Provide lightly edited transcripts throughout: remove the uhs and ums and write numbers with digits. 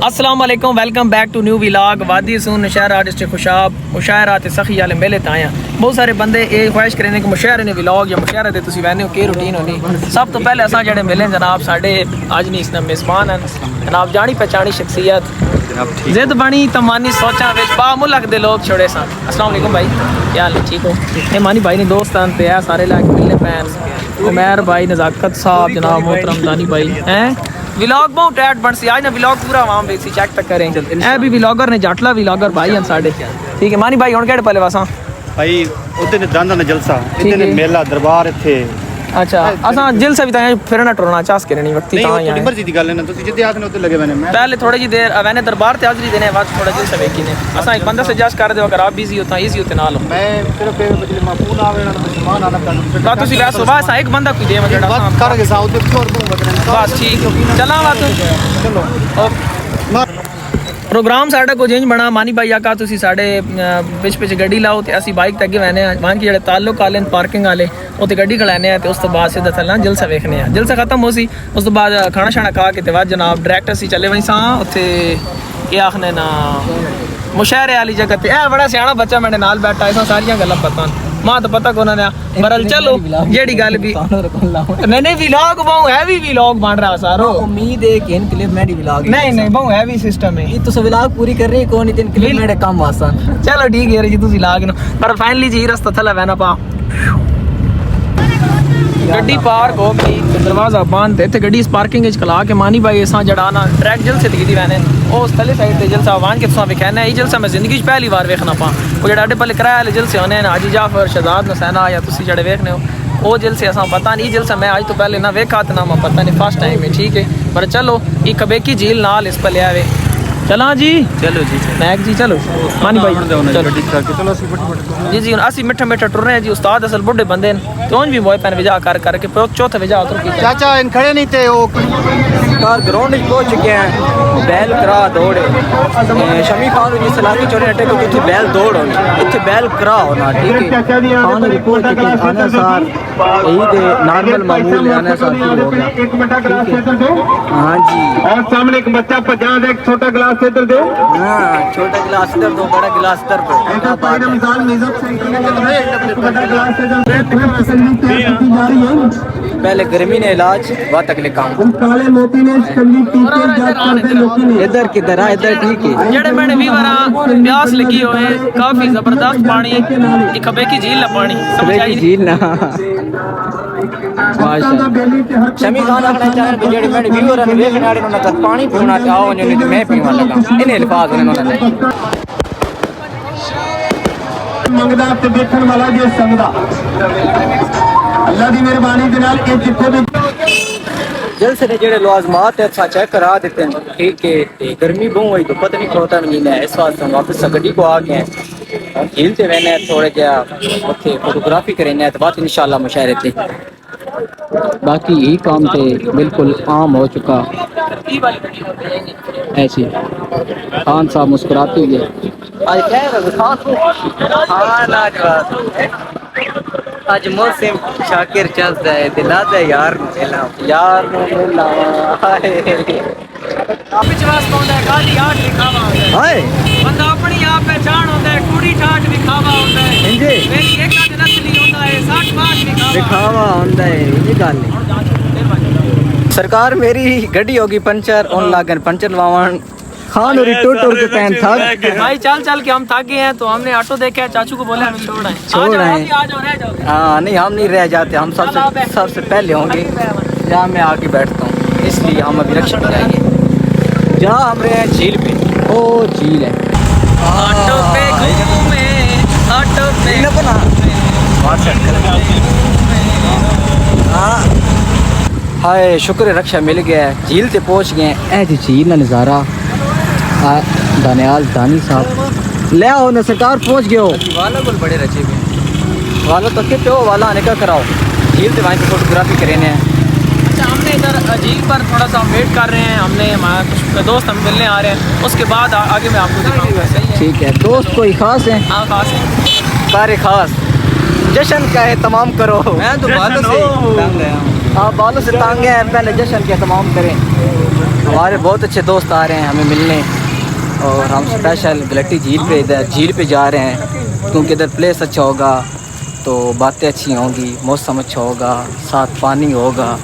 السلام علیکم، welcome back to new vlog وادی سون نشہرہ ڈسٹرکٹ خوشاب مشاعرات سخی والے میلے آئے ہیں۔ بہت سارے بندے یہ خواہش کریں کہ مشاعرے نے ولاگ یا مشاعرے دے تسی وینے ہو کی روٹین ہونی۔ سب تو پہلے اساں جڑے ملے جناب ساڈے اج نہیں اس نے میزبان ہیں جناب جانی پہچانی شخصیت زد بنی تمانی سوچاں وچ با ملک دے لوگ چھوڑے سن۔ السلام علیکم بھائی، کیا حال ہے؟ ٹھیک ہو؟ یہ مانی بھائی نے دوستان تے ہے سارے لاگ ملنے پین عمیر بھائی، نزاکت صاحب، جناب محترم دانی بھائی ہیں۔ ولاگ بہت ٹیٹ بن سی آج نا ولاگ پورا عوام ویسی چیک تک کریں اے بھی ولاگر نے جٹلا ولاگر بھائی ہیں ساڈے۔ ٹھیک ہے مانی بھائی ہن کہڑے پلے واساں بھائی ادھر نے دانداں دا جلسہ ادھر میلہ دربار ایتھے۔ اچھا اساں جلسہ بھی تاں پھرنا ٹرنا چاس کے نہیں وقتی تاں نہیں مرضی دی گل ہے نا تسی جدی آکھنے ادھر لگے میں پہلے تھوڑی جی دیر اوینے دربار تے حاضری دینے بعد تھوڑا جلسہ ویکھی نے اساں ایک بندہ سجاس کر دیو اگر آپ بیزی ہو تاں ایزی ہوتے نال ہو میں صرف بجلی مفون آوے نا مہمان آنا کرنا بات تسی ویسے صبح اساں ایک بندہ کوئی دے جڑا بات کر کے سا ادھر کیوں بس ٹھیک چلاں بات چلو اوکے۔ پروگرام ساڈا کو جنج بنا مانی بھائی آکا تسی ساڈے پچ گڈی لاؤ تے اسی بائک تے اگے وینے وہاں کے جڑے تعلق والے پارکنگ والے اوتے گڈی کھڑانے تے اس تو بعد سیدھا چلنا جلسہ ویکھنے جلسہ ختم ہو سی اس تو بعد کھانا شانا کھا کے تے بعد جناب ڈائریکٹ اسی چلے وہیں ساں اوتے کیا آکھنے نا مشاعرے والی جگہ تے اے بڑا سیاںا بچہ میرے نال بیٹھا ہے ساریاں گلاں پتہ ماں تو پتہ کونا نے برل چلو جیڑی گل بھی نہیں ولاگ بہو ہیوی ولاگ بن رہا سارو امید ہے کہ ان کلپ میری ولاگ نہیں بہو ہیوی سسٹم ہے یہ تو ولاگ پوری کر رہی کون تین کلپ میرے کم آسان چلو ٹھیک ہے جی تسی لاگ نو پر فائنلی جی رستہ تھلا وینا پا گڈی پارک ہو گئی دروازہ بند تے گڈی اس پارکنگ وچ کلا کے مانی بھائی اساں جڑانا ٹریک جلسے تے گئی وینے او اس تھلے سائیڈ تے جلسہ وان کے تساں وکھانا ہے یہ جلسہ میں زندگی وچ پہلی بار ویکھنا پا او جڑا اڈے پلے کرایہ والے جلسے ہونے نا حاجی جعفر شہزاد نسینا یا تسی جڑے ویکھنے ہو او جلسے اساں پتہ نہیں جلسہ میں اج تو پہلے نہ ویکھا تے نہ میں پتہ نہیں فرسٹ ٹائم ہے ٹھیک ہے پر چلو ایک کبیکی جھیل نال اس پلے آوے چلاں جی چلو جی نیک جی چلو مانی بھائی چلو ٹھیک کر کے چلو اسی فٹ جی جی اسی میٹھا میٹھا ٹر رہے ہیں جی استاد اصل بڑھے بندے ہیں تو بھی موئے پین وجہ کر کے چوتھے وجہ اتر کی چاچا ان کھڑے نہیں تھے وہ کار گراؤنڈ پہنچ چکے ہیں بیل کرا دوڑ شمی خان جی سلامی چوڑے اٹے کو اتنے بیل دوڑ ہونی اتنے بیل کرا ہونا ٹھیک ہے خان رپورٹ چکے آنے سار عید نارمل معمول ہے آنے سار شروع ہو گیا ہاں جی اور سامنے ایک بچہ 50 ایک چھوٹا گلاس ادھر دو ہاں چھوٹا گلاس ادھر دو بڑا گلاس ادھر دو کیا بات ہے پہلے گرمی نے علاج بات اگلے کام کالے موتی نے شکنجی ادھر کدھر آ ادھر ٹھیک ہے جڑے میں نے بھی بارا پیاس لگی ہوئے کافی زبردست پانی ایک کبے کی جھیل نہ پانی سمجھ آئی جھیل نہ شمی خان اپنے چینل پہ جڑے میں ویور نے ویکھنے والے انہاں تک پانی پینا چاہو نہیں تو میں پیون لگا انہیں الفاظ انہوں نے منگدا تے دیکھن والا جے سنگدا اللہ دی مہربانی دے نال اے جتھے بھی جلسے نے جڑے لوازمات ہے اچھا چیک کرا دیتے ہیں ٹھیک ہے گرمی بہت ہوئی تو پتہ نہیں کھوتا نہیں ہے اس واسطے ہم واپس گڈی کو آ گئے ہیں جھیل تے رہنے تھوڑے جا اوتھے فوٹوگرافی کرنے تو بعد انشاءاللہ مشاعرے تے باقی یہ کام تے بالکل عام ہو چکا ایسی خان صاحب مسکراتے ہوئے آج خیر ہے خان آج موسم شاکر چلتا ہے دلا دے یار یار ملا پچ واسطہ ہوندا ہے گاڑی آٹ لکھاوا ہوندا ہے ہائے بندہ اپنی آپ پہچان ہوندا ہے کوڑی ٹھاٹ لکھاوا ہوندا ہے انجے میری ایک آدھ نسلی ہوندا ہے 60 باٹ لکھاوا دکھاوا ہوندا ہے یہ گل ہے سرکار میری گڈی ہوگی پنچر اون لاگن پنچر لواون خان اور ٹوٹر کے پین تھا بھائی چل کے ہم تھک گئے ہیں تو ہم نے آٹو دیکھا ہے چاچو کو بولا ہمیں چھوڑ آئیں آ جاؤ رہ جاؤ ہاں نہیں ہم نہیں رہ جاتے ہم سب سے پہلے ہوں گے جہاں میں آگے بیٹھتا ہوں اس لیے ہم ابھی رکشا جائیں گے جہاں ہم رہے ہیں جھیل پہ او جھیل ہے آٹو پہ گھومے آٹو پہ ہائے شکر ہے رکشا مل گیا ہے جھیل تے پہنچ گئے ہیں اے جی جھیل کا نظارہ دانیال دانی صاحب لے آؤ نا سرکار پہنچ گئے ہو والا بول بڑے رچے ہوئے والا تو کہتے ہو والا آنے کا کراؤ جھیل تے وہاں کی فوٹوگرافی کرنے ہیں اچھا ہم نے ادھر جھیل پر تھوڑا سا ویٹ کر رہے ہیں ہم نے ہمارا کچھ دوست ہم ملنے آ رہے ہیں اس کے بعد آگے میں آپ کو دکھاؤں گا صحیح ہے ٹھیک ہے دوست کوئی خاص ہے ہاں خاص ہے سارے خاص جشن کا اہتمام کرو میں تو بالوں سے تانگ گیا ہاں بالوں سے تانگ ہیں پہلے جشن کا اہتمام کریں ہمارے بہت اچھے دوست آ رہے ہیں ہمیں ملنے، اور ہم اسپیشل گلٹی جھیل پہ ادھر جھیل پہ جا رہے ہیں کیونکہ ادھر پلیس اچھا ہوگا تو باتیں اچھی ہوں گی، موسم اچھا ہوگا، ساتھ پانی ہوگا.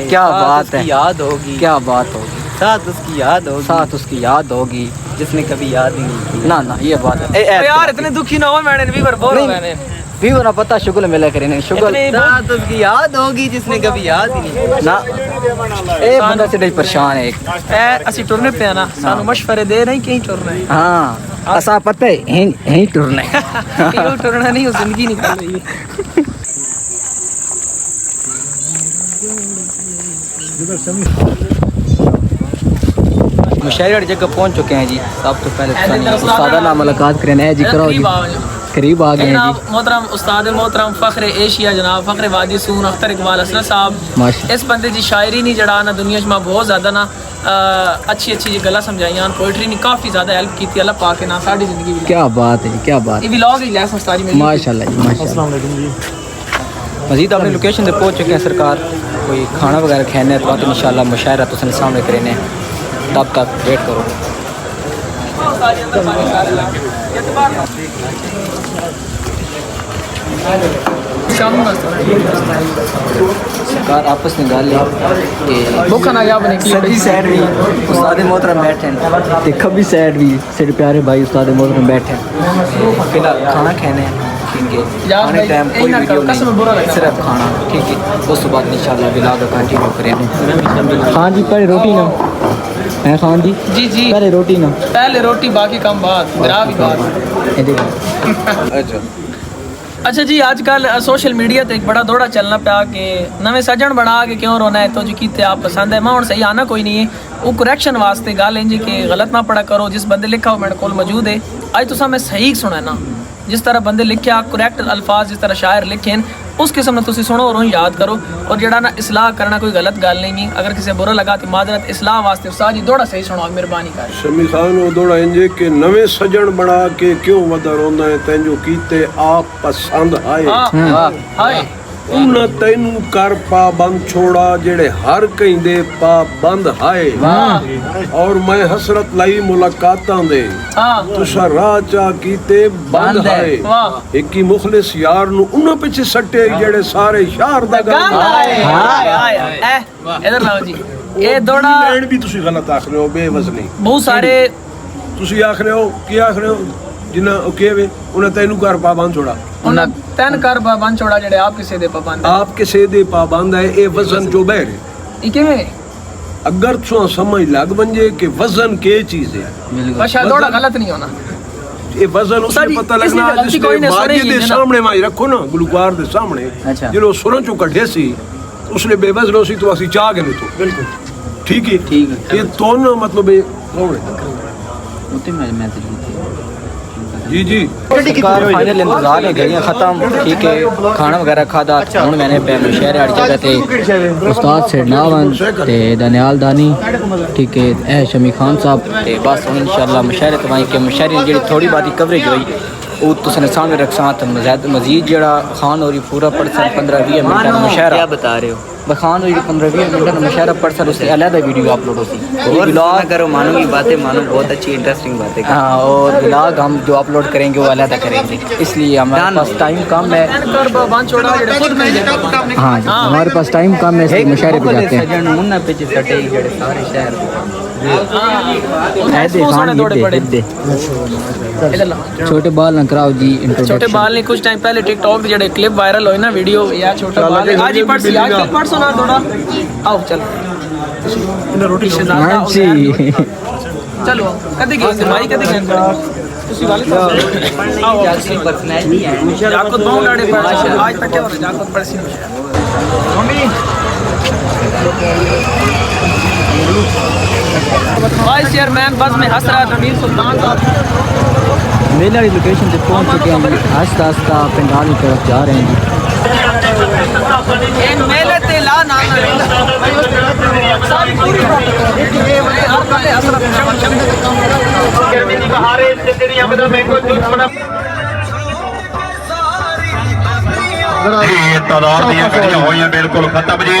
کیا بات ہے، یاد ہوگی، کیا بات ہوگی، ساتھ اس کی یاد ہوگی، ساتھ اس کی یاد ہوگی جس نے کبھی یاد ہی نہیں کی. نہ یہ بات ہے. یار اتنے دکھی نہ ہو، میں نے ویور بول رہا میں بھی ہونا پتہ شگل ملا کرے نہیں شگل ساتھ اس کی یاد ہوگی جس نے کبھی یاد ہی نہیں کی. نہ اے بندہ سے پریشان ہے. اے اسی ٹرنے پہ ہیں نا، سانو مشورے دے نہیں کہیں ٹرنا ہے. ہاں اسا پتہ ہے ہیں ٹرنا ہے. کیوں ٹرنا نہیں، وہ زندگی نکل رہی ہے. مشاعرے والی جگہ پہنچ چکے ہیں جی. سب تو پہلے استاد نام ملاقات کرنے ہیں جی. کرو جی، قریب آ گئے ہیں جناب جی. محترم استاد محترم فخر ایشیا جناب فخر وادی سون اختر اقبال اسلم صاحب. ماشاء اس بندے دی شاعری نہیں جڑا نا دنیا میں بہت زیادہ نا اچھی جی گلا سمجھائیاں، پوئٹری نے کافی زیادہ ہیلپ کی. اللہ پاک کے نا ساری زندگی کیا بات ہے جی، کیا بات یہ ہے. ولاگ ہی لیسن استاد میں ماشاءاللہ جی، ماشاءاللہ. مزید اپنے لوکیشن پہ پہنچ چکے ہیں سرکار. کوئی کھانا وغیرہ کھانے تو انشاءاللہ مشاعرہ تو سامنے کرنے، تب تک ویٹ کرو. سرکار آپس میں گال بھوکا نہ جا بنے سجی سائڈ بھی استاد محترم بیٹھے ہیں تے کھبی سائڈ بھی سارے پیارے بھائی استاد محترم بیٹھے ہیں. فی الحال کھانا کھانے ہیں کیونکہ آنے ٹائم کوئی ویڈیو نہیں، صرف کھانا. ٹھیک ہے، اس کے بعد انشاءاللہ ولاگ کنٹینیو کریں گے. ہاں جی پہلے روٹی نا ہے خان جی. جی جی پہلے روٹی نا، پہلے روٹی باقی کم بات میرا بھی بات. یہ دیکھو. اچھا جی، آج کل سوشل میڈیا تے ایک بڑا دوڑا چلنا پیا کہ نویں سجن بنا کے کیوں رونا ہے تو جی کیتے آپ پسند ہے. میں ہوں صحیح آنا کوئی نہیں ہے، وہ کریکشن واسطے گل ہے جی کہ غلط نہ پڑا کرو. جس بندے لکھا ہو میرے کول موجود ہے اج تو میں صحیح سنا نا، جس طرح بندے لکھیا کریکٹ الفاظ جس طرح شاعر لکھیں اس قسم نے تسی سنو اور یاد کرو. اور جڑا نا اصلاح کرنا کوئی غلط گل نہیں. اگر کسی برا لگا تو معذرت، اصلاح واسطے استاد جی دوڑا صحیح سنو مہربانی کر. شمی خان وہ دوڑا انجے کہ نویں سجن بنا کے کیوں ودا روندا ہے تینجو کیتے آپ پسند آئے. ہائے انہاں تینوں کر پابند چھوڑا جڑے ہر کہیں دے پابند ہائے. اور میں حسرت لائی ملاقاتاں دے تسا راہ چا کیتے بند ہائے. ایک ہی مخلص یار نو انہاں پیچھے سٹے جڑے سارے شہر دا گند ہائے. ادھر لاؤ جی. اے دوڑا اینڈ بھی تسی غلط آکھ رہے ہو، بے وزنی بہت سارے تسی آکھ رہے ہو کی آکھ رہے ہو جنہاں کہوے انہاں تینوں کر پابند چھوڑا. انہاں تین کر پابند چھوڑا جڑے آپ کسے دے پابند ہیں. آپ کسے دے پابند ہے. اے وزن جو بہر ہے. یہ کیویں اگر تو سمجھ لگ بنجے کہ وزن کی چیز ہے، بشا دوڑا غلط نہیں ہونا. یہ وزن اس نے پتہ لگنا جس نے واجد دے سامنے مائی رکھو نا گلوکار دے سامنے جنہوں سرن چو کٹھے سی اس نے بے وزن ہو سی تو اسی چاہ گئے تو بالکل ٹھیک ہے. یہ تو نا مطلب ہے جی جی سرکار فائنل انتظار ہے، گھڑیاں ختم. ٹھیک ہے، کھانا وغیرہ کھادا ہوں میں نے مشاعرے والی جگہ تے استاد سیڈ ناون تے دانیال دانی ٹھیک ہے اے شمی خان صاحب تے بس ہوں انشاءاللہ مشاعرے تمہیں کہ مشاعرے جڑی تھوڑی باتی کوریج ہوئی وہ تو سن سامنے رکھساں تو مزید جڑا خان اور پورا پڑسن 15-20 منٹ مشاعرہ. کیا بتا رہے ہو؟ بخان ہوئی 15-20 منٹ مشاعرہ پڑھ سر اس سے علیحدہ ویڈیو اپلوڈ ہوتی اور بلاگ کرو مانو کی باتیں مانو بہت اچھی انٹرسٹنگ باتیں. ہاں اور بلاگ ہم جو اپلوڈ کریں گے وہ علیحدہ کریں گے، اس لیے ہمارے پاس ٹائم کم ہے. ہاں جی ہمارے پاس ٹائم کم ہے اس لیے مشاعرے پہ جاتے ہیں. سجن منہ پیچھے سٹے جڑے سارے شہر چھوٹے بال نہ کراؤ جی. چھوٹے بال نے کچھ ٹائم پہلے ٹک ٹاک جڑے کلپ وائرل ہوئے نا ویڈیو یا چھوٹا بال آج ہی پڑھ سنا تھوڑا آؤ چلو روٹی جی چلو کدی گئے بھائی کدی گئے تسی والے آؤ پرسنالٹی ہے. جاکت بہت ڈاڑے پڑھ آج تک کیا ہو رہا ہے جاکت پڑھ سی وائس چیئرمین بس میں حسرت امیر سلطان صاحب میلے والی لوکیشن سے پہنچ چکے ہیں جی. آہستہ آہستہ پنڈال کی طرف جا رہے ہیں جی. میلے تے لا نا ساری پوری تعداد دیا گھڑیاں ہوئی ہیں بالکل ختم جی.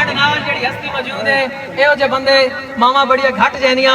ਸਾਡੇ ਨਾਲ ਜਿਹੜੀ ਹਸਤੀ ਮੌਜੂਦ ਹੈ ਇਹੋ ਜਿਹੇ ਬੰਦੇ ਮਾਮਾ ਬੜੀਆਂ ਘੱਟ ਜੈਨੀਆਂ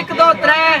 1 2 3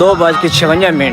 2:56